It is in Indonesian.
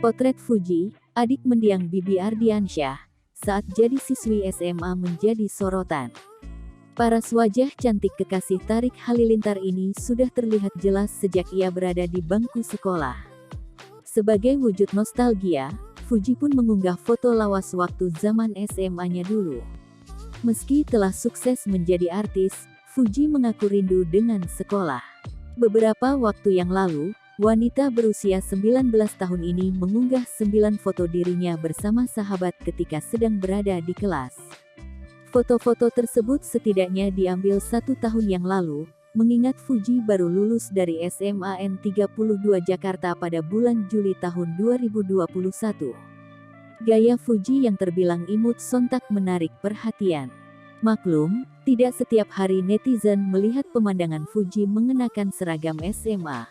Potret Fuji, adik mendiang Bibi Ardiansyah, saat jadi siswi SMA menjadi sorotan. Paras wajah cantik kekasih Tarik Halilintar ini sudah terlihat jelas sejak ia berada di bangku sekolah. Sebagai wujud nostalgia, Fuji pun mengunggah foto lawas waktu zaman SMA-nya dulu. Meski telah sukses menjadi artis, Fuji mengaku rindu dengan sekolah. Beberapa waktu yang lalu, wanita berusia 19 tahun ini mengunggah 9 foto dirinya bersama sahabat ketika sedang berada di kelas. Foto-foto tersebut setidaknya diambil 1 tahun yang lalu, mengingat Fuji baru lulus dari SMA N32 Jakarta pada bulan Juli tahun 2021. Gaya Fuji yang terbilang imut sontak menarik perhatian. Maklum, tidak setiap hari netizen melihat pemandangan Fuji mengenakan seragam SMA.